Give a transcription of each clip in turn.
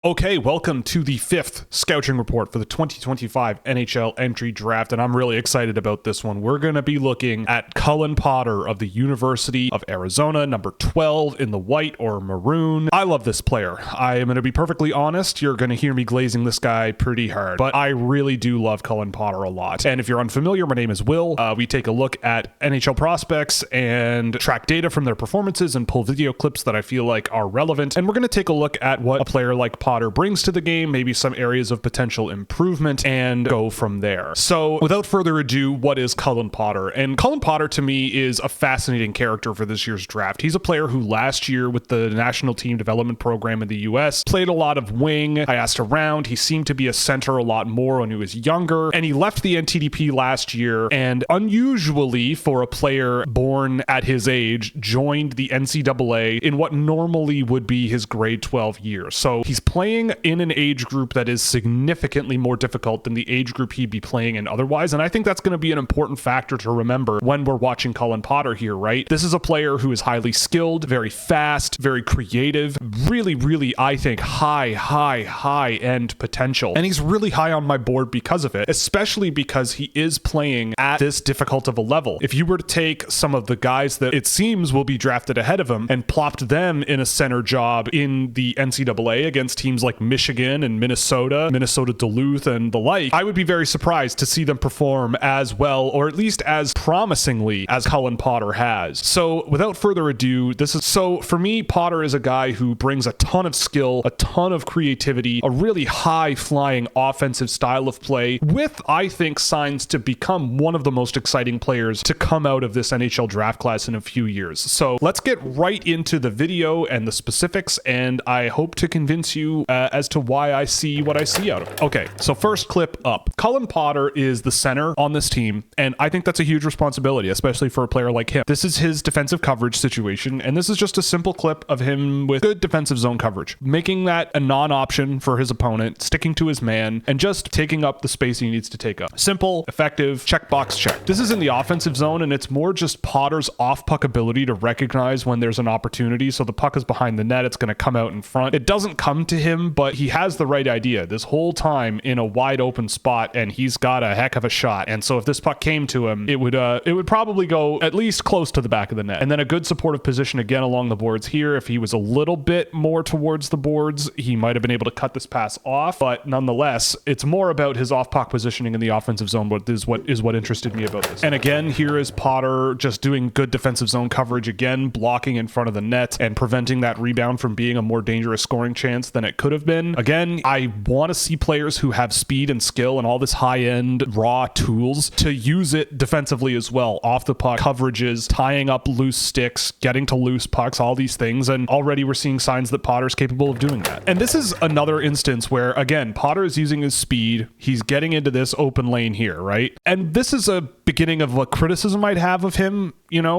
Okay, welcome to the fifth Scouching Report for the 2025 NHL Entry Draft, and I'm really excited about this one. We're going to be looking at Cullen Potter of the University of Arizona, number 12 in the white or maroon. I love this player. I am going to be perfectly honest. You're going to hear me glazing this guy pretty hard, but I really do love Cullen Potter a lot. And if you're unfamiliar, my name is Will. We take a look at NHL prospects and track data from their performances and pull video clips that I feel like are relevant. And we're going to take a look at what a player like Potter brings to the game, maybe some areas of potential improvement, and go from there. So without further ado, what is Cullen Potter? And Cullen Potter to me is a fascinating character for this year's draft. He's a player who last year with the national team development program in the US played a lot of wing. I asked around. He seemed to be a center a lot more when he was younger, and he left the NTDP last year and unusually for a player born at his age joined the NCAA in what normally would be his grade 12 year. So he's playing in an age group that is significantly more difficult than the age group he'd be playing in otherwise. And I think that's going to be an important factor to remember when we're watching Cullen Potter here, right? This is a player who is highly skilled, very fast, very creative, really, I think high end potential. And he's really high on my board because of it, especially because he is playing at this difficult of a level. If you were to take some of the guys that it seems will be drafted ahead of him and plopped them in a center job in the NCAA against teams like Michigan and Minnesota Duluth and the like, I would be very surprised to see them perform as well, or at least as promisingly as Cullen Potter has. So without further ado, for me, Potter is a guy who brings a ton of skill, a ton of creativity, a really high flying offensive style of play with, I think, signs to become one of the most exciting players to come out of this NHL draft class in a few years. So let's get right into the video and the specifics, and I hope to convince you as to why I see what I see out of it. Okay, so first clip up. Cullen Potter is the center on this team, and I think that's a huge responsibility, especially for a player like him. This is his defensive coverage situation, and this is just a simple clip of him with good defensive zone coverage, making that a non-option for his opponent, sticking to his man, and just taking up the space he needs to take up. Simple, effective, checkbox check. This is in the offensive zone, and it's more just Potter's off-puck ability to recognize when there's an opportunity. So the puck is behind the net, it's going to come out in front. It doesn't come to him, but he has the right idea this whole time in a wide open spot, and he's got a heck of a shot. And so if this puck came to him, it would probably go at least close to the back of the net. And then a good supportive position again along the boards here. If he was a little bit more towards the boards, he might have been able to cut this pass off, but nonetheless, it's more about his off-puck positioning in the offensive zone what interested me about this. And again, here is Potter just doing good defensive zone coverage again, blocking in front of the net and preventing that rebound from being a more dangerous scoring chance than it could have been. Again, I want to see players who have speed and skill and all this high-end raw tools to use it defensively as well. Off the puck, coverages, tying up loose sticks, getting to loose pucks, all these things. And already we're seeing signs that Potter's capable of doing that. And this is another instance where, again, Potter is using his speed. He's getting into this open lane here, right? And this is a beginning of what criticism I'd have of him,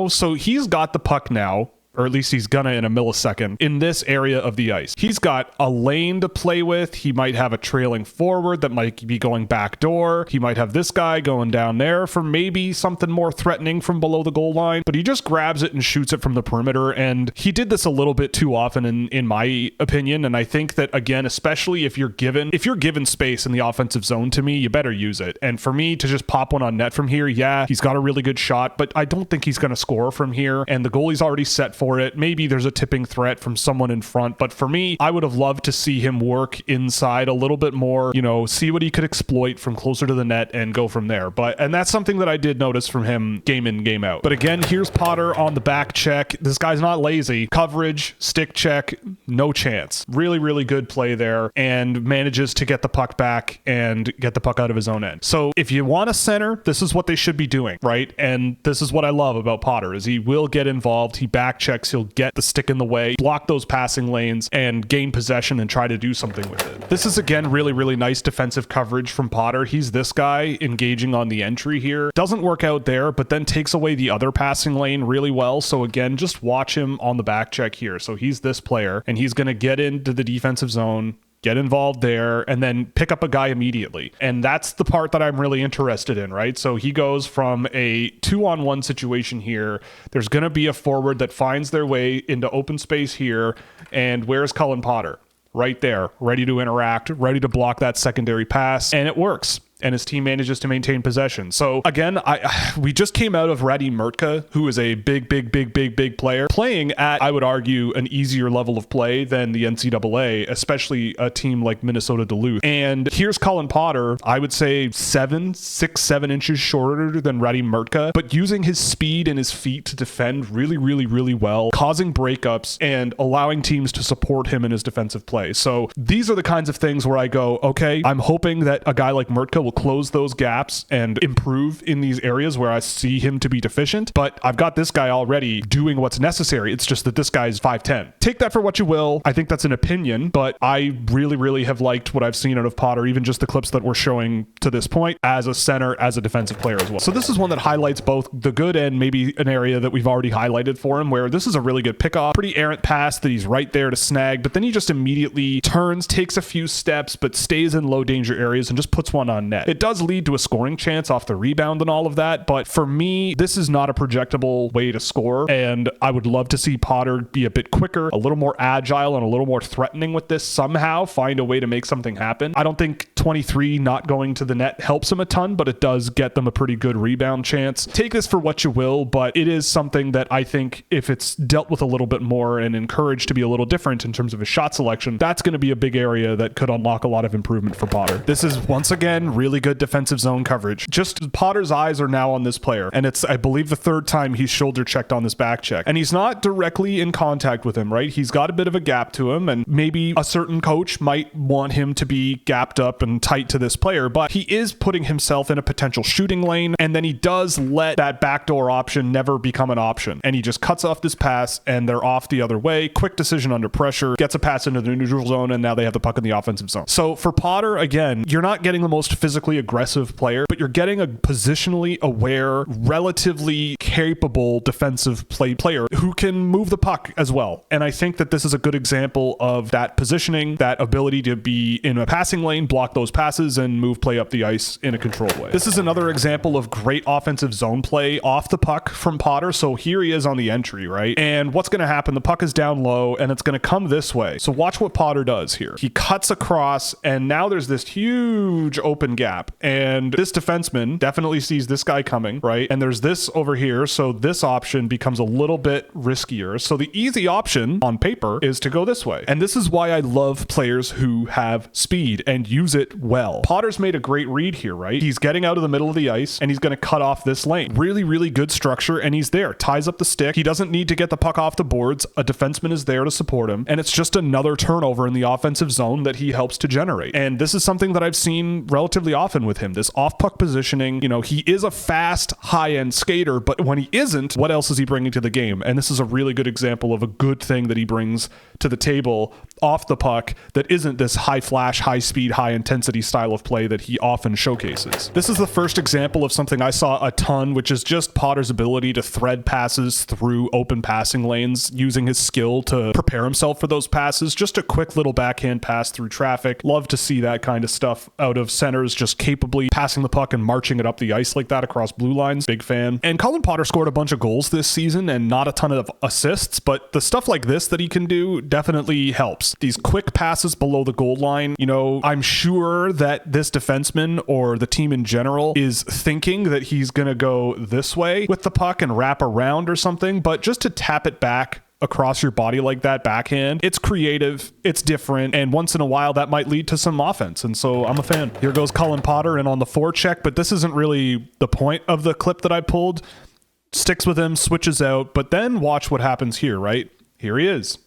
so he's got the puck now, or at least he's gonna in a millisecond, in this area of the ice. He's got a lane to play with. He might have a trailing forward that might be going backdoor. He might have this guy going down there for maybe something more threatening from below the goal line, but he just grabs it and shoots it from the perimeter, and he did this a little bit too often in my opinion, and I think that, again, especially if you're given space in the offensive zone, to me, you better use it. And for me to just pop one on net from here, yeah, he's got a really good shot, but I don't think he's gonna score from here, and the goalie's already set for it. Maybe there's a tipping threat from someone in front, but for me, I would have loved to see him work inside a little bit more, see what he could exploit from closer to the net and go from there. And that's something that I did notice from him game in, game out. But again, here's Potter on the back check. This guy's not lazy. Coverage, stick check, no chance. Really good play there, and manages to get the puck back and get the puck out of his own end. So if you want a center, this is what they should be doing, right? And this is what I love about Potter, is he will get involved. He back checks. He'll get the stick in the way, block those passing lanes, and gain possession and try to do something with it. This is, again, really nice defensive coverage from Potter. He's this guy engaging on the entry here. Doesn't work out there, but then takes away the other passing lane really well. So again, just watch him on the back check here. So he's this player, and he's going to get into the defensive zone, get involved there, and then pick up a guy immediately. And that's the part that I'm really interested in, right? So he goes from a 2-on-1 situation here. There's going to be a forward that finds their way into open space here. And where's Cullen Potter? right there, ready to interact, ready to block that secondary pass, and it works. And his team manages to maintain possession. So again, we just came out of Radim Murtka, who is a big player, playing at, I would argue, an easier level of play than the NCAA, especially a team like Minnesota Duluth. And here's Cullen Potter, I would say 7 inches shorter than Radim Murtka, but using his speed and his feet to defend really well, causing breakups and allowing teams to support him in his defensive play. So these are the kinds of things where I go, okay, I'm hoping that a guy like Murtka will close those gaps and improve in these areas where I see him to be deficient, but I've got this guy already doing what's necessary. It's just that this guy's 5'10". Take that for what you will. I think that's an opinion, but I really have liked what I've seen out of Potter, even just the clips that we're showing to this point, as a center, as a defensive player as well. So this is one that highlights both the good and maybe an area that we've already highlighted for him, where this is a really good pickoff, pretty errant pass that he's right there to snag, but then he just immediately turns, takes a few steps, but stays in low danger areas and just puts one on net. It does lead to a scoring chance off the rebound and all of that, but for me, this is not a projectable way to score, and I would love to see Potter be a bit quicker, a little more agile, and a little more threatening with this, somehow find a way to make something happen. I don't think 23 not going to the net helps him a ton, but it does get them a pretty good rebound chance. Take this for what you will, but it is something that I think if it's dealt with a little bit more and encouraged to be a little different in terms of his shot selection, that's going to be a big area that could unlock a lot of improvement for Potter. This is, once again, really good defensive zone coverage. Just Potter's eyes are now on this player, and it's, I believe, the third time he's shoulder checked on this back check, and he's not directly in contact with him, right? He's got a bit of a gap to him, and maybe a certain coach might want him to be gapped up and tight to this player, but he is putting himself in a potential shooting lane, and then he does let that backdoor option never become an option, and he just cuts off this pass, and they're off the other way. Quick decision under pressure, gets a pass into the neutral zone, and now they have the puck in the offensive zone. So for Potter, again, you're not getting the most physically aggressive player, but you're getting a positionally aware, relatively capable defensive player who can move the puck as well. And I think that this is a good example of that positioning, that ability to be in a passing lane, block those passes, and move play up the ice in a controlled way. This is another example of great offensive zone play off the puck from Potter. So here he is on the entry, right? And what's going to happen? The puck is down low, and it's going to come this way. So watch what Potter does here. He cuts across, and now there's this huge open gap. And this defenseman definitely sees this guy coming, right? And there's this over here. So this option becomes a little bit riskier. So the easy option on paper is to go this way. And this is why I love players who have speed and use it well. Potter's made a great read here, right? He's getting out of the middle of the ice, and he's going to cut off this lane. Really good structure, and he's there. Ties up the stick. He doesn't need to get the puck off the boards. A defenseman is there to support him, and it's just another turnover in the offensive zone that he helps to generate. And this is something that I've seen relatively often with him, this off-puck positioning. You know, he is a fast, high-end skater, but when he isn't, what else is he bringing to the game? And this is a really good example of a good thing that he brings to the table off the puck that isn't this high-flash, high-speed, high-intensity style of play that he often showcases. This is the first example of something I saw a ton, which is just Potter's ability to thread passes through open passing lanes, using his skill to prepare himself for those passes. Just a quick little backhand pass through traffic. Love to see that kind of stuff out of centers, just capably passing the puck and marching it up the ice like that across blue lines. Big fan. And Cullen Potter scored a bunch of goals this season and not a ton of assists, but the stuff like this that he can do definitely helps. These quick passes below the goal line, you know, I'm sure that this defenseman or the team in general is thinking that he's going to go this way with the puck and wrap around or something, but just to tap it back across your body like that backhand, it's creative, it's different, and once in a while that might lead to some offense, and so I'm a fan. Here goes Cullen Potter in on the forecheck, but this isn't really the point of the clip that I pulled. Sticks with him, switches out, but then watch what happens here, right? Here he is.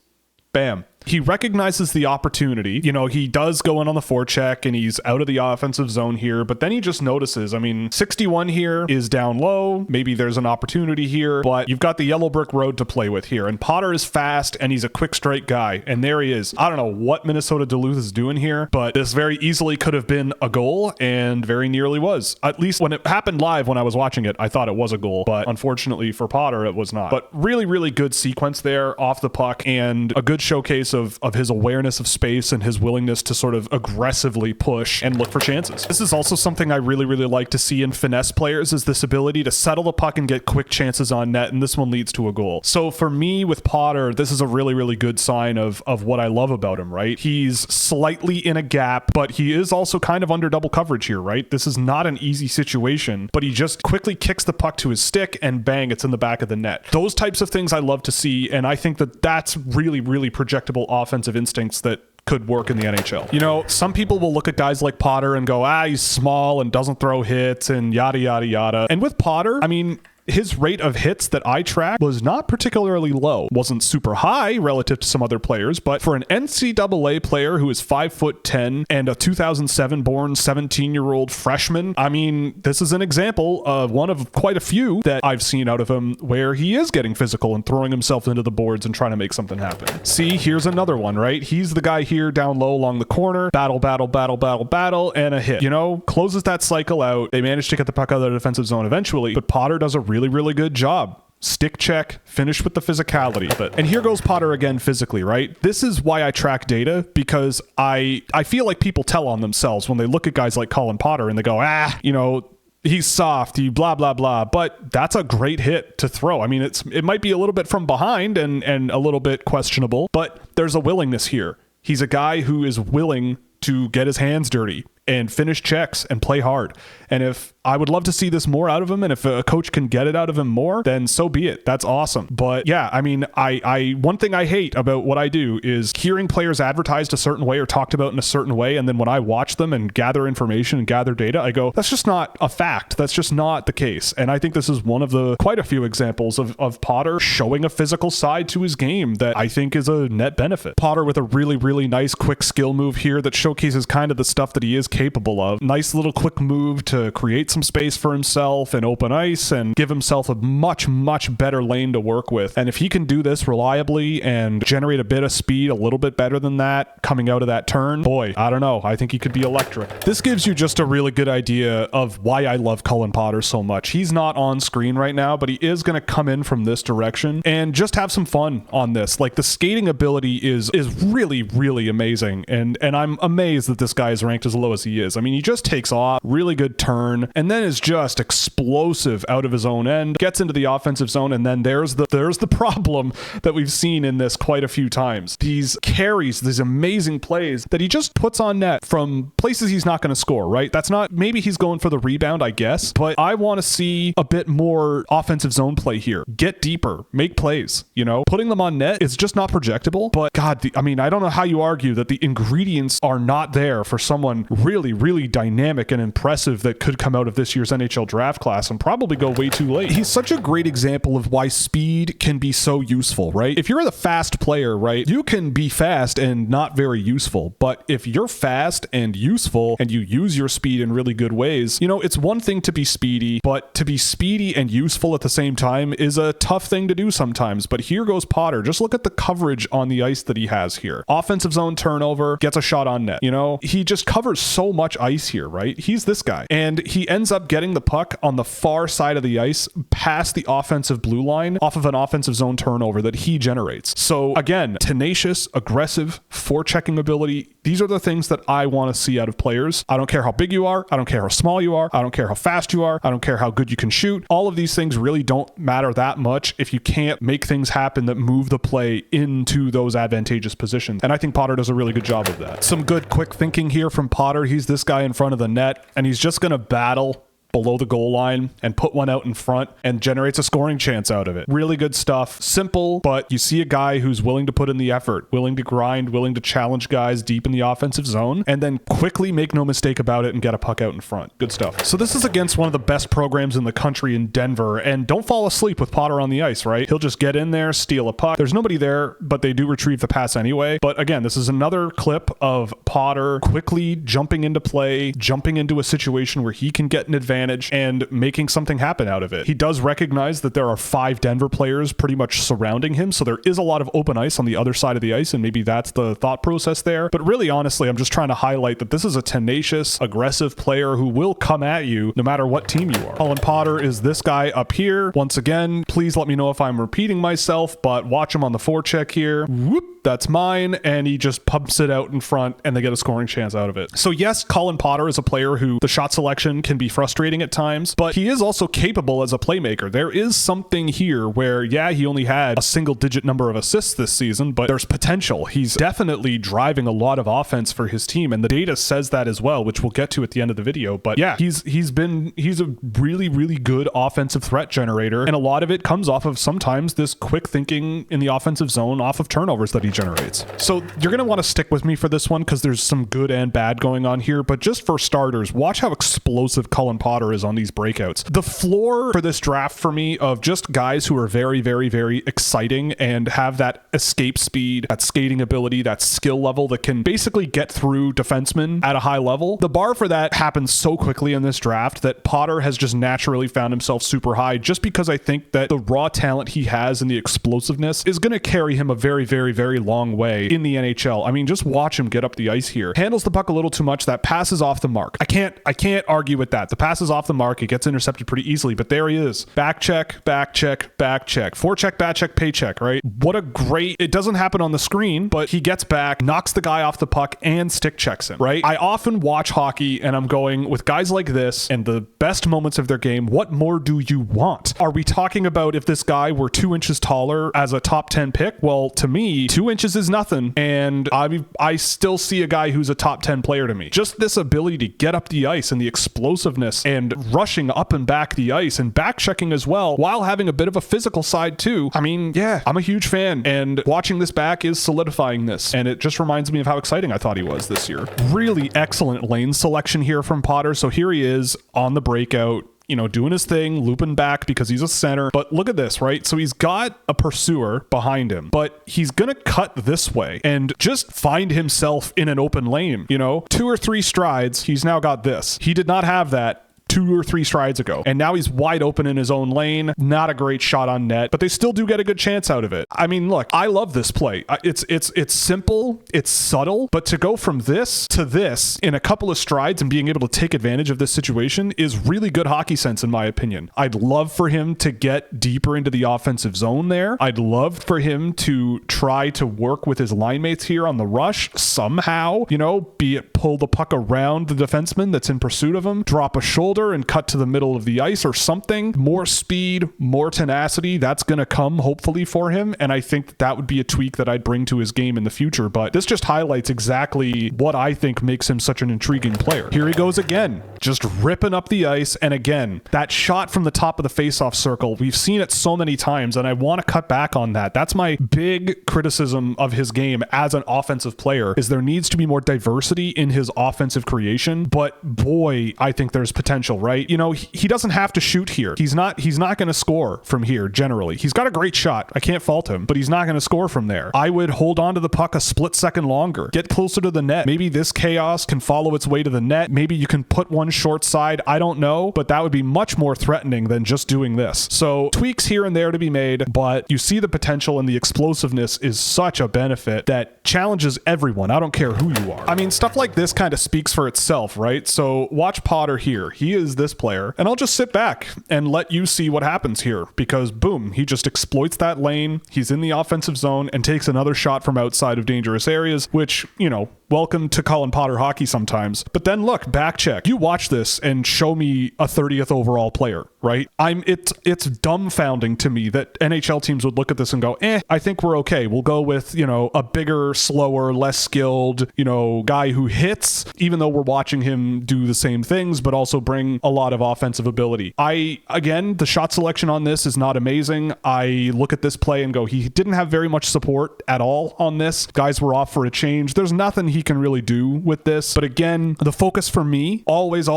Bam. He recognizes the opportunity. You know, he does go in on the forecheck and he's out of the offensive zone here, but then he just notices, I mean, 61 here is down low. Maybe there's an opportunity here, but you've got the yellow brick road to play with here. And Potter is fast and he's a quick strike guy. And there he is. I don't know what Minnesota Duluth is doing here, but this very easily could have been a goal and very nearly was. At least when it happened live, when I was watching it, I thought it was a goal, but unfortunately for Potter, it was not. But really good sequence there off the puck and a good showcase of his awareness of space and his willingness to sort of aggressively push and look for chances. This is also something I really, really like to see in finesse players, is this ability to settle the puck and get quick chances on net, and this one leads to a goal. So for me with Potter, this is a really, really good sign of what I love about him, right? He's slightly in a gap, but he is also kind of under double coverage here, right? This is not an easy situation, but he just quickly kicks the puck to his stick and bang, it's in the back of the net. Those types of things I love to see, and I think that that's really, really projectable offensive instincts that could work in the NHL. You know, some people will look at guys like Potter and go, he's small and doesn't throw hits and yada, yada, yada. And with Potter, I mean, his rate of hits that I tracked was not particularly low. Wasn't super high relative to some other players, but for an NCAA player who is 5'10" and a 2007 born 17-year-old freshman, I mean, this is an example of one of quite a few that I've seen out of him where he is getting physical and throwing himself into the boards and trying to make something happen. See, here's another one, right? He's the guy here down low along the corner, battle, and a hit. You know, closes that cycle out. They manage to get the puck out of the defensive zone eventually, but Potter does a really, really good job. Stick check, finish with the physicality of it. And here goes Potter again physically, right? This is why I track data, because I feel like people tell on themselves when they look at guys like Cullen Potter and they go, you know, he's soft, he blah, blah, blah. But that's a great hit to throw. I mean, it might be a little bit from behind and a little bit questionable, but there's a willingness here. He's a guy who is willing to get his hands dirty and finish checks and play hard. And if I would love to see this more out of him, and if a coach can get it out of him more, then so be it. That's awesome. But yeah, I mean, I one thing I hate about what I do is hearing players advertised a certain way or talked about in a certain way, and then when I watch them and gather information and gather data, I go, that's just not a fact. That's just not the case. And I think this is one of the quite a few examples of Potter showing a physical side to his game that I think is a net benefit. Potter with a really, really nice quick skill move here that showcases kind of the stuff that he is capable of. Nice little quick move to create some space for himself and open ice and give himself a much, much better lane to work with. And if he can do this reliably and generate a bit of speed a little bit better than that coming out of that turn, boy, I don't know. I think he could be electric. This gives you just a really good idea of why I love Cullen Potter so much. He's not on screen right now, but he is going to come in from this direction and just have some fun on this. Like, the skating ability is really, really amazing. And I'm amazed that this guy is ranked as low as he is. I mean, he just takes off, really good turn, and then is just explosive out of his own end, gets into the offensive zone, and then there's the problem that we've seen in this quite a few times. These carries, these amazing plays that he just puts on net from places he's not going to score, right? That's not, maybe he's going for the rebound, I guess, but I want to see a bit more offensive zone play here. Get deeper, make plays, you know? Putting them on net is just not projectable, but God, I mean, I don't know how you argue that the ingredients are not there for someone really, really dynamic and impressive that could come out of this year's NHL draft class and probably go way too late. He's such a great example of why speed can be so useful, right? If you're the fast player, right, you can be fast and not very useful. But if you're fast and useful and you use your speed in really good ways, you know, it's one thing to be speedy, but to be speedy and useful at the same time is a tough thing to do sometimes. But here goes Potter. Just look at the coverage on the ice that he has here. Offensive zone turnover, gets a shot on net. You know, he just covers so much ice here, right? He's this guy. And he ends up getting the puck on the far side of the ice past the offensive blue line off of an offensive zone turnover that he generates. So again, tenacious, aggressive, forechecking ability. These are the things that I want to see out of players. I don't care how big you are. I don't care how small you are. I don't care how fast you are. I don't care how good you can shoot. All of these things really don't matter that much if you can't make things happen that move the play into those advantageous positions. And I think Potter does a really good job of that. Some good quick thinking here from Potter. He's this guy in front of the net, and he's just going to battle below the goal line and put one out in front and generates a scoring chance out of it. Really good stuff. Simple, but you see a guy who's willing to put in the effort, willing to grind, willing to challenge guys deep in the offensive zone, and then quickly make no mistake about it and get a puck out in front. Good stuff. So this is against one of the best programs in the country in Denver, and don't fall asleep with Potter on the ice, right? He'll just get in there, steal a puck. There's nobody there, but they do retrieve the pass anyway. But again, this is another clip of Potter quickly jumping into play, jumping into a situation where he can get an advantage advantage and making something happen out of it. He does recognize that there are 5 Denver players pretty much surrounding him, so there is a lot of open ice on the other side of the ice, and maybe that's the thought process there. But really, honestly, I'm just trying to highlight that this is a tenacious, aggressive player who will come at you no matter what team you are. Cullen Potter is this guy up here. Once again, please let me know if I'm repeating myself, but watch him on the forecheck here. Whoop, that's mine, and he just pumps it out in front, and they get a scoring chance out of it. So yes, Cullen Potter is a player who the shot selection can be frustrating at times, but he is also capable as a playmaker. There is something here where, yeah, he only had a single-digit number of assists this season, but there's potential. He's definitely driving a lot of offense for his team, and the data says that as well, which we'll get to at the end of the video. But yeah, he's a really, really good offensive threat generator, and a lot of it comes off of sometimes this quick thinking in the offensive zone off of turnovers that he generates. So you're going to want to stick with me for this one because there's some good and bad going on here, but just for starters, watch how explosive Cullen Potter is on these breakouts. The floor for this draft for me of just guys who are very, very, very exciting and have that escape speed, that skating ability, that skill level that can basically get through defensemen at a high level. The bar for that happens so quickly in this draft that Potter has just naturally found himself super high, just because I think that the raw talent he has and the explosiveness is going to carry him a very, very, very long way in the NHL. I mean, just watch him get up the ice here. Handles the puck a little too much. That pass is off the mark. I can't argue with that. The pass is off the mark. It gets intercepted pretty easily, but there he is. Back check, back check, back check. Forecheck, back check, paycheck, right? What a great, it doesn't happen on the screen, but he gets back, knocks the guy off the puck, and stick checks him, right? I often watch hockey and I'm going, with guys like this and the best moments of their game, what more do you want? Are we talking about if this guy were 2 inches taller as a top 10 pick? Well, to me, 2 inches is nothing, and I still see a guy who's a top 10 player to me. Just this ability to get up the ice and the explosiveness and rushing up and back the ice and back checking as well, while having a bit of a physical side too. I mean, yeah, I'm a huge fan, and watching this back is solidifying this, and it just reminds me of how exciting I thought he was this year. Really excellent lane selection here from Potter. So here he is on the breakout, you know, doing his thing, looping back because he's a center. But look at this, right? So he's got a pursuer behind him, but he's going to cut this way and just find himself in an open lane. You know, 2 or 3 strides, he's now got this. He did not have that 2 or 3 strides ago, and now he's wide open in his own lane. Not a great shot on net, but they still do get a good chance out of it. I mean, look, I love this play. It's simple, it's subtle, but to go from this to this in a couple of strides and being able to take advantage of this situation is really good hockey sense, in my opinion. I'd love for him to get deeper into the offensive zone there. I'd love for him to try to work with his line mates here on the rush somehow, you know, be it pull the puck around the defenseman that's in pursuit of him, drop a shoulder and cut to the middle of the ice or something. More speed, more tenacity, that's going to come hopefully for him, and I think that would be a tweak that I'd bring to his game in the future. But this just highlights exactly what I think makes him such an intriguing player. Here he goes again, just ripping up the ice, and again, that shot from the top of the face-off circle, we've seen it so many times, and I want to cut back on that. That's my big criticism of his game as an offensive player, is there needs to be more diversity in his offensive creation. But boy, I think there's potential, right? You know, he doesn't have to shoot here. He's not going to score from here generally. He's got a great shot. I can't fault him, but he's not going to score from there. I would hold on to the puck a split second longer. Get closer to the net. Maybe this chaos can follow its way to the net. Maybe you can put one short side. I don't know, but that would be much more threatening than just doing this. So tweaks here and there to be made, but you see the potential, and the explosiveness is such a benefit that challenges everyone. I don't care who you are. I mean, stuff like this kind of speaks for itself, right? So watch Potter here. He is this player, and I'll just sit back and let you see what happens here, because boom, he just exploits that lane. He's in the offensive zone and takes another shot from outside of dangerous areas, which, you know, welcome to Cullen Potter hockey sometimes. But then look, back check. You watch this and show me a 30th overall player, right? It's dumbfounding to me that NHL teams would look at this and go, I think we're okay. We'll go with, you know, a bigger, slower, less skilled, you know, guy who hits, even though we're watching him do the same things, but also bring a lot of offensive ability. Again, the shot selection on this is not amazing. I look at this play and go, he didn't have very much support at all on this. Guys were off for a change. There's nothing he can really do with this. But again, the focus for me always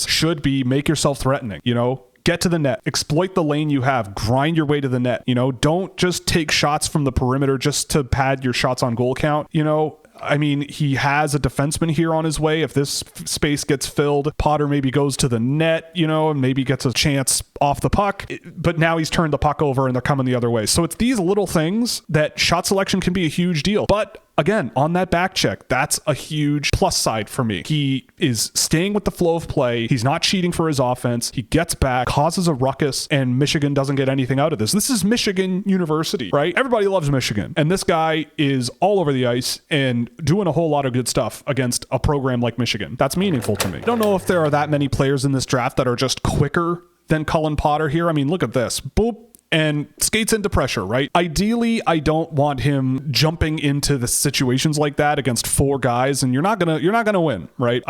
should be make yourself threatening, you know? Get to the net, exploit the lane you have, grind your way to the net. You know, don't just take shots from the perimeter just to pad your shots on goal count. You know, I mean, he has a defenseman here on his way. If this space gets filled, Potter maybe goes to the net, and maybe gets a chance off the puck. But now he's turned the puck over and they're coming the other way. So it's these little things that shot selection can be a huge deal. But again, on that back check, that's a huge plus side for me. He is staying with the flow of play. He's not cheating for his offense. He gets back, causes a ruckus, and Michigan doesn't get anything out of this. This is Michigan University, right? Everybody loves Michigan. And this guy is all over the ice and doing a whole lot of good stuff against a program like Michigan. That's meaningful to me. I don't know if there are that many players in this draft that are just quicker than Cullen Potter here. I mean, look at this. Boop. And skates into pressure, right? Ideally, I don't want him jumping into the situations like that against 4 guys, and you're not gonna win, right?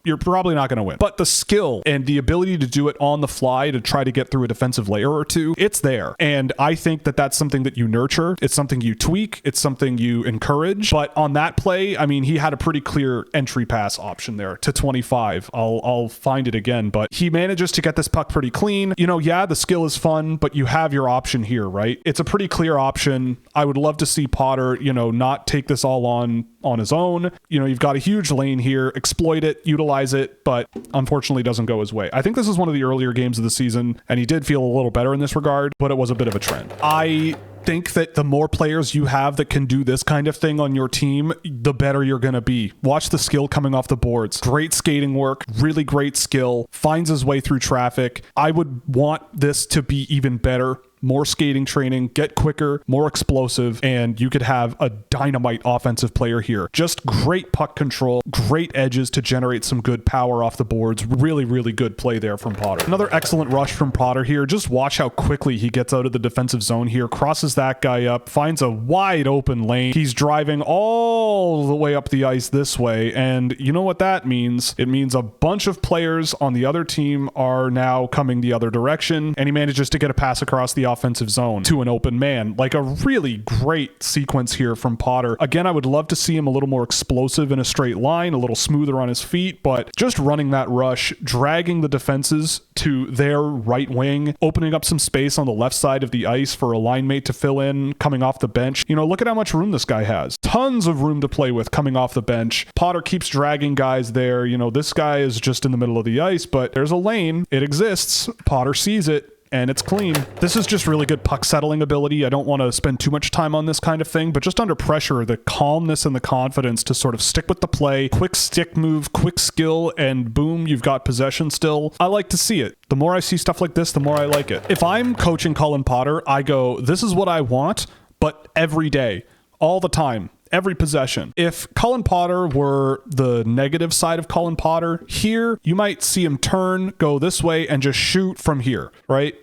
You're probably not going to win. But the skill and the ability to do it on the fly to try to get through a defensive layer or two, it's there. And I think that that's something that you nurture. It's something you tweak. It's something you encourage. But on that play, I mean, he had a pretty clear entry pass option there to 25. I'll find it again. But he manages to get this puck pretty clean. Yeah, the skill is fun, but you have your option here, right? It's a pretty clear option. I would love to see Potter, not take this all on his own. You've got a huge lane here. Exploit it, utilize it, but unfortunately doesn't go his way. I think this is one of the earlier games of the season, and he did feel a little better in this regard, but it was a bit of a trend. I think that the more players you have that can do this kind of thing on your team, the better you're going to be. Watch the skill coming off the boards. Great skating work, really great skill, finds his way through traffic. I would want this to be even better. More skating training, get quicker, more explosive, and you could have a dynamite offensive player here. Just great puck control, great edges to generate some good power off the boards. Really, really good play there from Potter. Another excellent rush from Potter here. Just watch how quickly he gets out of the defensive zone here, crosses that guy up, finds a wide open lane. He's driving all the way up the ice this way, and you know what that means? It means a bunch of players on the other team are now coming the other direction, and he manages to get a pass across the offensive zone to an open man. Like a really great sequence here from Potter. Again, I would love to see him a little more explosive in a straight line, a little smoother on his feet, but just running that rush, dragging the defenses to their right wing, opening up some space on the left side of the ice for a line mate to fill in, coming off the bench. Look at how much room this guy has. Tons of room to play with coming off the bench. Potter keeps dragging guys there. This guy is just in the middle of the ice, but there's a lane. It exists. Potter sees it. And it's clean. This is just really good puck settling ability. I don't want to spend too much time on this kind of thing, but just under pressure, the calmness and the confidence to sort of stick with the play, quick stick move, quick skill, and boom, you've got possession still. I like to see it. The more I see stuff like this, the more I like it. If I'm coaching Cullen Potter, I go, this is what I want, but every day, all the time. Every possession. If Cullen Potter were the negative side of Cullen Potter, here you might see him turn, go this way, and just shoot from here, right?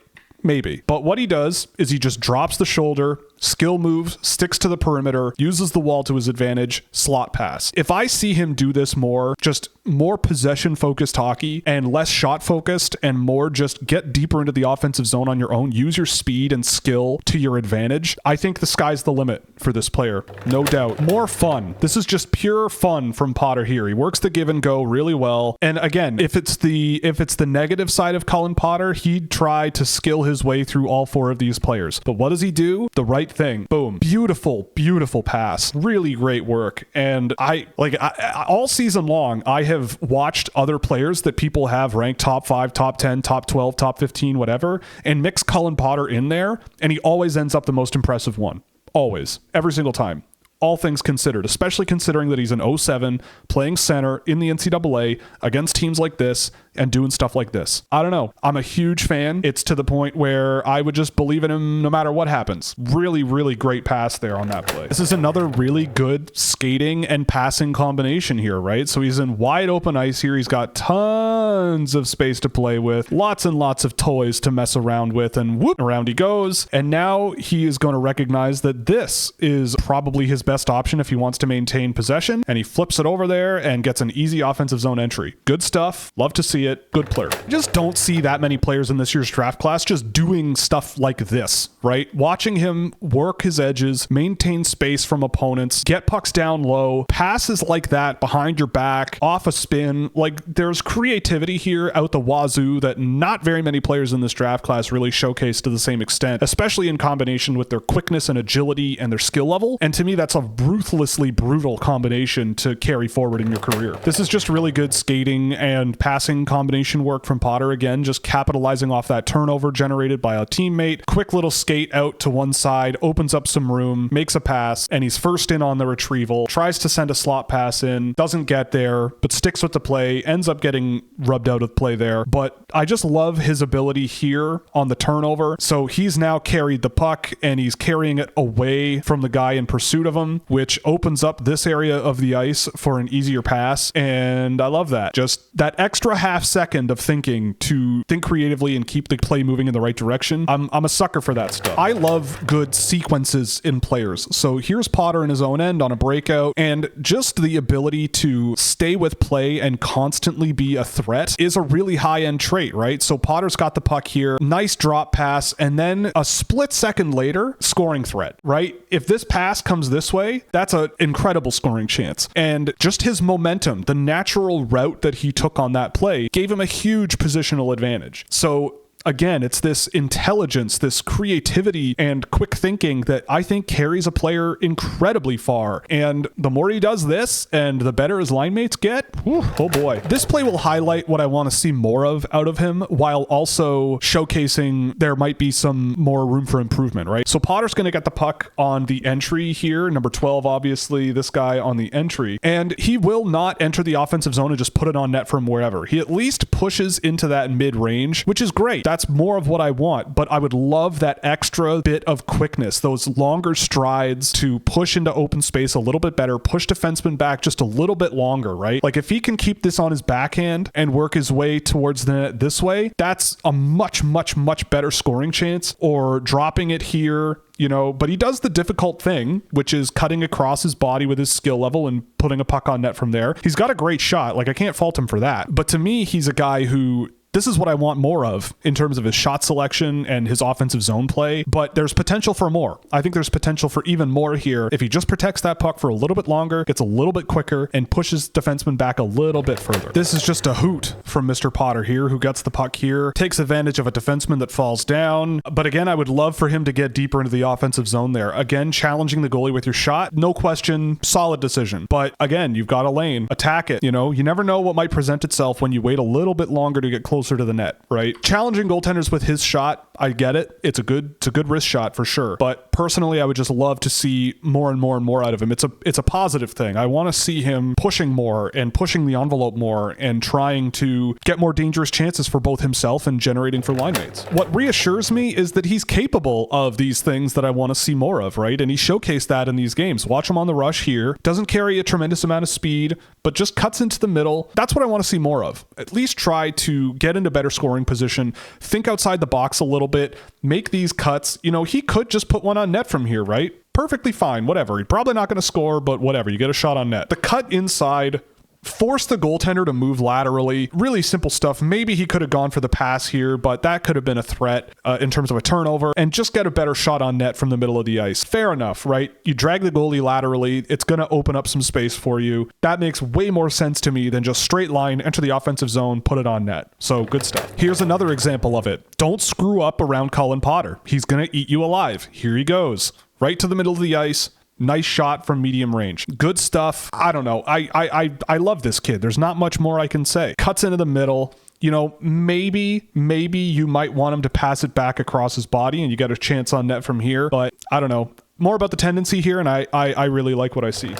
Maybe. But what he does is he just drops the shoulder, skill moves, sticks to the perimeter, uses the wall to his advantage, slot pass. If I see him do this more, just more possession-focused hockey and less shot-focused and more just get deeper into the offensive zone on your own, use your speed and skill to your advantage, I think the sky's the limit for this player. No doubt. More fun. This is just pure fun from Potter here. He works the give and go really well. And again, if it's the negative side of Cullen Potter, he'd try to skill his way through all 4 of these players. But what does he do? The right thing. Boom. Beautiful, beautiful pass. Really great work. And I all season long, I have watched other players that people have ranked top 5, top 10, top 12, top 15, whatever, and mix Cullen Potter in there, and he always ends up the most impressive one. Always. Every single time. All things considered, especially considering that he's an 07 playing center in the NCAA against teams like this and doing stuff like this. I don't know. I'm a huge fan. It's to the point where I would just believe in him no matter what happens. Really, really great pass there on that play. This is another really good skating and passing combination here, right? So he's in wide open ice here. He's got tons of space to play with, lots and lots of toys to mess around with, and whoop, around he goes. And now he is going to recognize that this is probably his best option if he wants to maintain possession, and he flips it over there and gets an easy offensive zone entry. Good stuff. Love to see Elliott, good player. You just don't see that many players in this year's draft class just doing stuff like this, right? Watching him work his edges, maintain space from opponents, get pucks down low, passes like that behind your back, off a spin. Like, there's creativity here out the wazoo that not very many players in this draft class really showcase to the same extent, especially in combination with their quickness and agility and their skill level. And to me, that's a ruthlessly brutal combination to carry forward in your career. This is just really good skating and passing combination work from Potter again, just capitalizing off that turnover generated by a teammate. Quick little skate out to one side, opens up some room, makes a pass, and he's first in on the retrieval, tries to send a slot pass in, doesn't get there, but sticks with the play, ends up getting rubbed out of play there. But I just love his ability here on the turnover. So he's now carried the puck and he's carrying it away from the guy in pursuit of him, which opens up this area of the ice for an easier pass. And I love that. Just that extra half second of thinking to think creatively and keep the play moving in the right direction. I'm a sucker for that stuff. I love good sequences in players. So here's Potter in his own end on a breakout, and just the ability to stay with play and constantly be a threat is a really high-end trait, right? So Potter's got the puck here, nice drop pass, and then a split second later, scoring threat, right? If this pass comes this way, that's an incredible scoring chance. And just his momentum, the natural route that he took on that play, gave him a huge positional advantage. So again, it's this intelligence, this creativity and quick thinking that I think carries a player incredibly far. And the more he does this and the better his line mates get, oh boy. This play will highlight what I want to see more of out of him while also showcasing there might be some more room for improvement, right? So Potter's going to get the puck on the entry here, number 12, obviously, this guy on the entry. And he will not enter the offensive zone and just put it on net from wherever. He at least pushes into that mid-range, which is great. That's more of what I want, but I would love that extra bit of quickness, those longer strides to push into open space a little bit better, push defenseman back just a little bit longer, right? Like if he can keep this on his backhand and work his way towards the net this way, that's a much, much, much better scoring chance. Or dropping it here, you know, but he does the difficult thing, which is cutting across his body with his skill level and putting a puck on net from there. He's got a great shot. Like I can't fault him for that. But to me, he's a guy who, this is what I want more of in terms of his shot selection and his offensive zone play, but there's potential for more. I think there's potential for even more here if he just protects that puck for a little bit longer, gets a little bit quicker, and pushes defenseman back a little bit further. This is just a hoot from Mr. Potter here, who gets the puck here, takes advantage of a defenseman that falls down. But again, I would love for him to get deeper into the offensive zone there. Again, challenging the goalie with your shot, no question, solid decision. But again, you've got a lane, attack it. You know, you never know what might present itself when you wait a little bit longer to get closer to the net, right? Challenging goaltenders with his shot, I get it. It's a good wrist shot for sure. But personally, I would just love to see more and more and more out of him. It's a positive thing. I want to see him pushing more and pushing the envelope more and trying to get more dangerous chances for both himself and generating for line mates. What reassures me is that he's capable of these things that I want to see more of, right? And he showcased that in these games. Watch him on the rush here. Doesn't carry a tremendous amount of speed, but just cuts into the middle. That's what I want to see more of. At least try to get into better scoring position, think outside the box a little bit, make these cuts. You know, he could just put one on net from here, right? Perfectly fine, whatever. He's probably not going to score, but whatever. You get a shot on net. The cut inside, force the goaltender to move laterally. Really simple stuff. Maybe he could have gone for the pass here, but that could have been a threat in terms of a turnover, and just get a better shot on net from the middle of the ice. Fair enough, right? You drag the goalie laterally. It's going to open up some space for you. That makes way more sense to me than just straight line, enter the offensive zone, put it on net. So good stuff. Here's another example of it. Don't screw up around Cullen Potter. He's going to eat you alive. Here he goes. Right to the middle of the ice. Nice shot from medium range. Good stuff. I don't know. I love this kid. There's not much more I can say. Cuts into the middle. You know, maybe you might want him to pass it back across his body and you get a chance on net from here. But I don't know. More about the tendency here, and I really like what I see.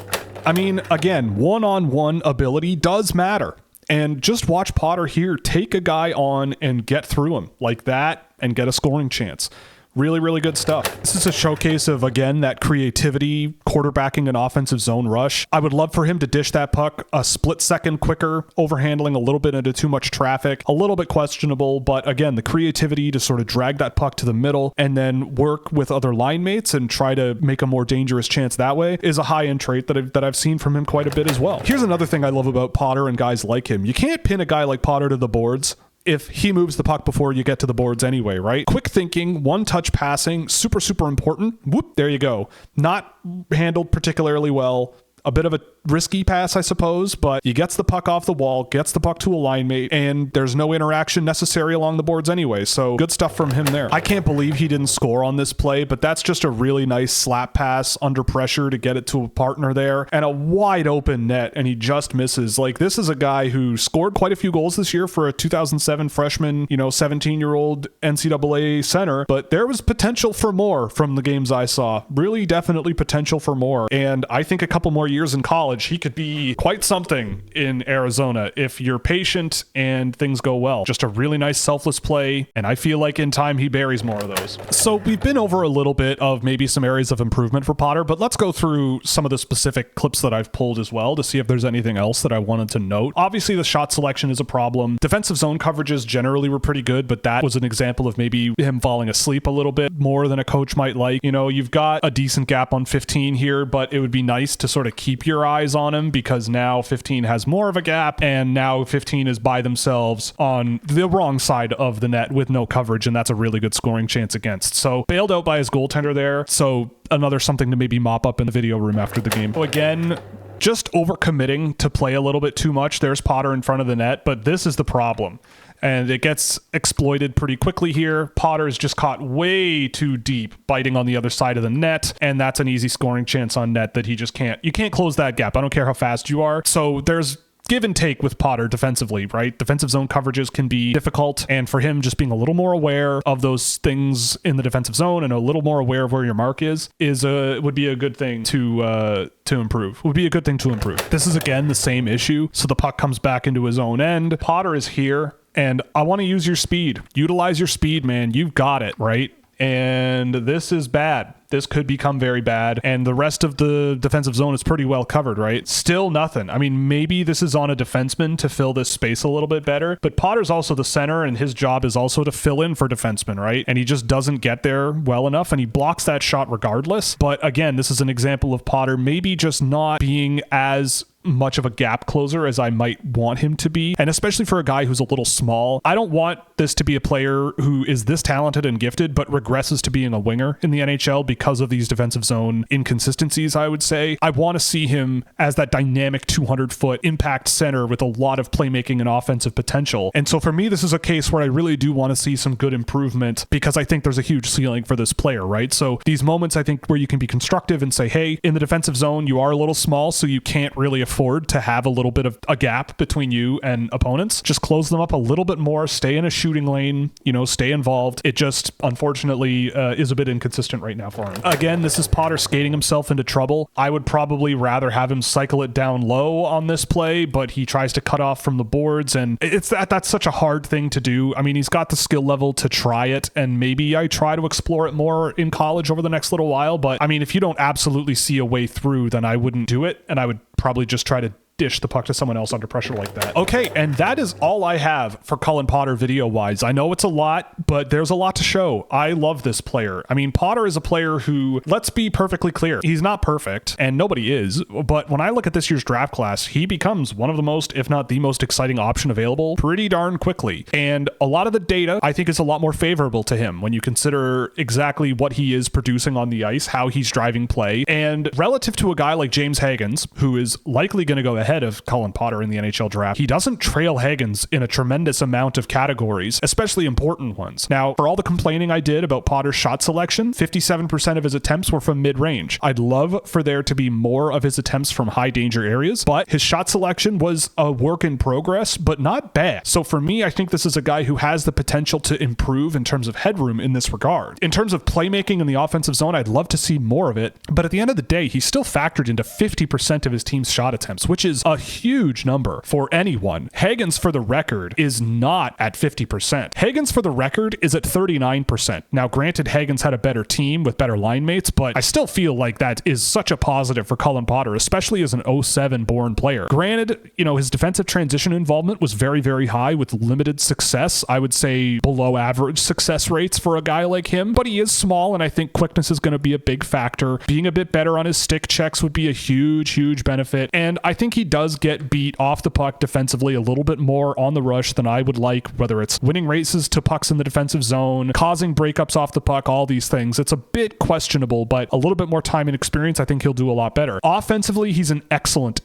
I mean, again, one-on-one ability does matter. And just watch Potter here take a guy on and get through him like that and get a scoring chance. Really, really good stuff. This is a showcase of, again, that creativity, quarterbacking an offensive zone rush. I would love for him to dish that puck a split second quicker, overhandling a little bit into too much traffic, a little bit questionable, but again, the creativity to sort of drag that puck to the middle and then work with other line mates and try to make a more dangerous chance that way is a high-end trait that I've seen from him quite a bit as well. Here's another thing I love about Potter and guys like him. You can't pin a guy like Potter to the boards if he moves the puck before you get to the boards anyway, right? Quick thinking, one-touch passing, super, super important. Whoop, there you go. Not handled particularly well. A bit of a risky pass, I suppose, but he gets the puck off the wall, gets the puck to a line mate, and there's no interaction necessary along the boards anyway, so good stuff from him there. I can't believe he didn't score on this play, but that's just a really nice slap pass under pressure to get it to a partner there, and a wide open net, and he just misses. Like, this is a guy who scored quite a few goals this year for a 2007 freshman, 17-year-old NCAA center, but there was potential for more from the games I saw. Really, definitely potential for more, and I think a couple more years in college, he could be quite something in Arizona if you're patient and things go well. Just a really nice selfless play, and I feel like in time he buries more of those. So we've been over a little bit of maybe some areas of improvement for Potter, but let's go through some of the specific clips that I've pulled as well to see if there's anything else that I wanted to note. Obviously, the shot selection is a problem. Defensive zone coverages generally were pretty good, but that was an example of maybe him falling asleep a little bit more than a coach might like. You've got a decent gap on 15 here, but it would be nice to sort of keep your eyes on him because now 15 has more of a gap and now 15 is by themselves on the wrong side of the net with no coverage, and that's a really good scoring chance against. So bailed out by his goaltender there. So another something to maybe mop up in the video room after the game. So again, just overcommitting to play a little bit too much. There's Potter in front of the net, but this is the problem. And it gets exploited pretty quickly here. Potter's just caught way too deep, biting on the other side of the net, and that's an easy scoring chance on net that he just can't. You can't close that gap. I don't care how fast you are. So there's give and take with Potter defensively, right? Defensive zone coverages can be difficult, and for him just being a little more aware of those things in the defensive zone and a little more aware of where your mark is would be a good thing to improve. Would be a good thing to improve. This is again the same issue. So the puck comes back into his own end. Potter is here, and I want to use your speed. Utilize your speed, man. You've got it, right? And this is bad. This could become very bad, and the rest of the defensive zone is pretty well covered, right? Still nothing. I mean, maybe this is on a defenseman to fill this space a little bit better, but Potter's also the center, and his job is also to fill in for defensemen, right? And he just doesn't get there well enough, and he blocks that shot regardless. But again, this is an example of Potter maybe just not being as much of a gap closer as I might want him to be, and especially for a guy who's a little small. I don't want this to be a player who is this talented and gifted but regresses to being a winger in the NHL because of these defensive zone inconsistencies, I would say. I want to see him as that dynamic 200-foot impact center with a lot of playmaking and offensive potential. And so for me, this is a case where I really do want to see some good improvement because I think there's a huge ceiling for this player, right? So these moments, I think, where you can be constructive and say, hey, in the defensive zone, you are a little small, so you can't really afford to have a little bit of a gap between you and opponents. Just close them up a little bit more, stay in a shooting lane, stay involved. It just, unfortunately, is a bit inconsistent right now for him. Again, this is Potter skating himself into trouble. I would probably rather have him cycle it down low on this play, but he tries to cut off from the boards, and that's such a hard thing to do. I mean, he's got the skill level to try it, and maybe I try to explore it more in college over the next little while, but I mean, if you don't absolutely see a way through, then I wouldn't do it, and I would probably just try to dish the puck to someone else under pressure like that. Okay, and that is all I have for Cullen Potter video-wise. I know it's a lot, but there's a lot to show. I love this player. I mean, Potter is a player who, let's be perfectly clear, he's not perfect, and nobody is, but when I look at this year's draft class, he becomes one of the most, if not the most exciting option available pretty darn quickly. And a lot of the data, I think, is a lot more favorable to him when you consider exactly what he is producing on the ice, how he's driving play, and relative to a guy like James Hagens, who is likely going to go ahead of Cullen Potter in the NHL draft, he doesn't trail Hagens in a tremendous amount of categories, especially important ones. Now, for all the complaining I did about Potter's shot selection, 57% of his attempts were from mid-range. I'd love for there to be more of his attempts from high danger areas, but his shot selection was a work in progress, but not bad. So for me, I think this is a guy who has the potential to improve in terms of headroom in this regard. In terms of playmaking in the offensive zone, I'd love to see more of it, but at the end of the day, he's still factored into 50% of his team's shot attempts, which is is a huge number for anyone. Hagens, for the record, is not at 50%. Hagens, for the record, is at 39%. Now, granted, Hagens had a better team with better line mates, but I still feel like that is such a positive for Cullen Potter, especially as an 07 born player. Granted, his defensive transition involvement was very, very high with limited success. I would say below average success rates for a guy like him, but he is small, and I think quickness is going to be a big factor. Being a bit better on his stick checks would be a huge, huge benefit, and I think he does get beat off the puck defensively a little bit more on the rush than I would like, whether it's winning races to pucks in the defensive zone, causing breakups off the puck, all these things. It's a bit questionable, but a little bit more time and experience, I think he'll do a lot better. Offensively, he's an excellent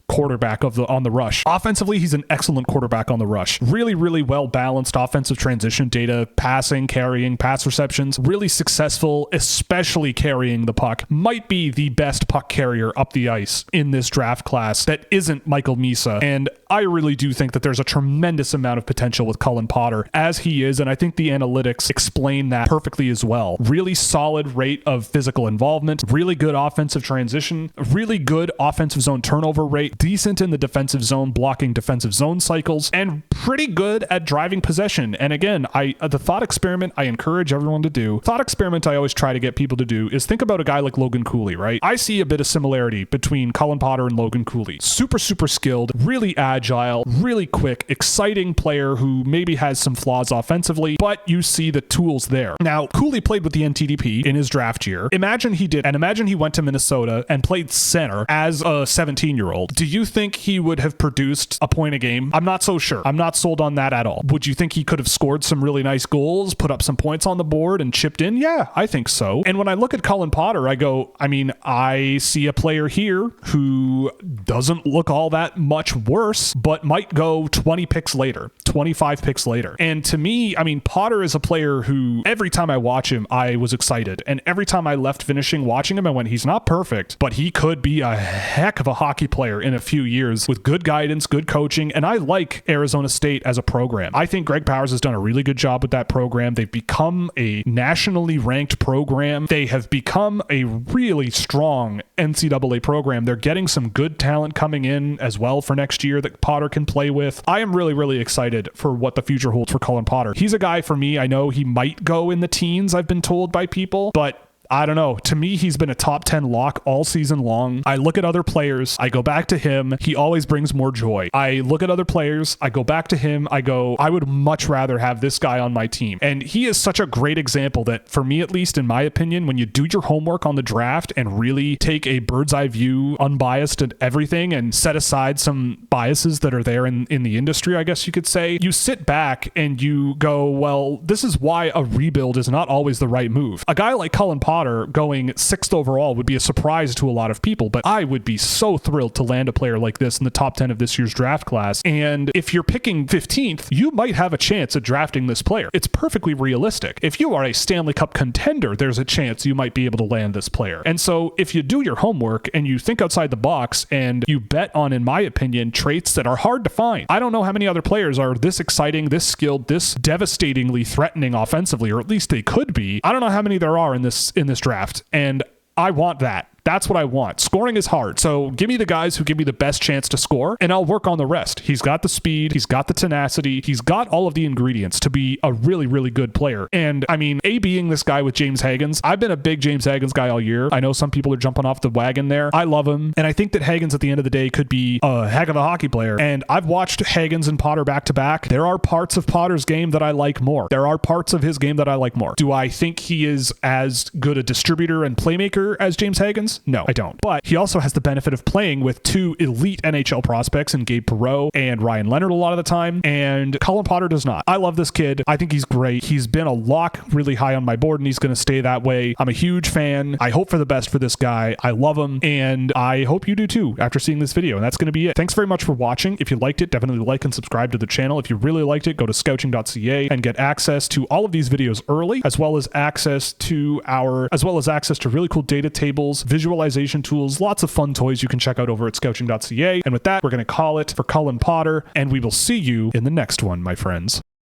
quarterback on the rush. Offensively, he's an excellent quarterback on the rush. Really, really well balanced offensive transition data, passing, carrying, pass receptions, really successful, especially carrying the puck. Might be the best puck carrier up the ice in this draft class that isn't Michael Misa. And I really do think that there's a tremendous amount of potential with Cullen Potter as he is, and I think the analytics explain that perfectly as well. Really solid rate of physical involvement, really good offensive transition, really good offensive zone turnover rate, decent in the defensive zone, blocking defensive zone cycles, and pretty good at driving possession. And again, the thought experiment I encourage everyone to do, thought experiment I always try to get people to do, is think about a guy like Logan Cooley, right? I see a bit of similarity between Cullen Potter and Logan Cooley. Super, super skilled, really agile, really quick, exciting player who maybe has some flaws offensively, but you see the tools there. Now, Cooley played with the NTDP in his draft year. Imagine he went to Minnesota and played center as a 17-year-old. Do you think he would have produced a point a game? I'm not so sure. I'm not sold on that at all. Would you think he could have scored some really nice goals, put up some points on the board, and chipped in? Yeah, I think so. And when I look at Cullen Potter, I see a player here who doesn't look all that much worse, but might go 20 picks later, 25 picks later. And to me, Potter is a player who every time I watch him, I was excited. And every time I left finishing watching him, I went, he's not perfect, but he could be a heck of a hockey player in a few years with good guidance, good coaching. And I like Arizona State as a program. I think Greg Powers has done a really good job with that program. They've become a nationally ranked program. They have become a really strong NCAA program. They're getting some good talent coming in as well for next year that Potter can play with. I am really, really excited for what the future holds for Cullen Potter. He's a guy for me, I know he might go in the teens, I've been told by people, but I don't know. To me, he's been a top 10 lock all season long. I look at other players. I go back to him. He always brings more joy. I look at other players. I go back to him. I go, I would much rather have this guy on my team. And he is such a great example that, for me at least, in my opinion, when you do your homework on the draft and really take a bird's eye view, unbiased at everything, and set aside some biases that are there in the industry, I guess you could say, you sit back and you go, well, this is why a rebuild is not always the right move. A guy like Cullen Potter going 6th overall would be a surprise to a lot of people, but I would be so thrilled to land a player like this in the top 10 of this year's draft class. And if you're picking 15th, you might have a chance at drafting this player. It's perfectly realistic. If you are a Stanley Cup contender, there's a chance you might be able to land this player. And so if you do your homework and you think outside the box and you bet on, in my opinion, traits that are hard to find. I don't know how many other players are this exciting, this skilled, this devastatingly threatening offensively, or at least they could be. I don't know how many there are in this draft, and I want that. That's what I want. Scoring is hard. So give me the guys who give me the best chance to score, and I'll work on the rest. He's got the speed. He's got the tenacity. He's got all of the ingredients to be a really, really good player. And being this guy with James Hagens, I've been a big James Hagens guy all year. I know some people are jumping off the wagon there. I love him. And I think that Hagens at the end of the day could be a heck of a hockey player. And I've watched Hagens and Potter back to back. There are parts of Potter's game that I like more. There are parts of his game that I like more. Do I think he is as good a distributor and playmaker as James Hagens? No, I don't. But he also has the benefit of playing with two elite NHL prospects in Gabe Perreault and Ryan Leonard a lot of the time, and Cullen Potter does not. I love this kid. I think he's great. He's been a lock really high on my board, and he's going to stay that way. I'm a huge fan. I hope for the best for this guy. I love him, and I hope you do too after seeing this video, and that's going to be it. Thanks very much for watching. If you liked it, definitely like and subscribe to the channel. If you really liked it, go to scouching.ca and get access to all of these videos early, as well as access to really cool data tables, visualization tools, lots of fun toys you can check out over at scouching.ca. And with that, we're going to call it for Cullen Potter, and we will see you in the next one, my friends.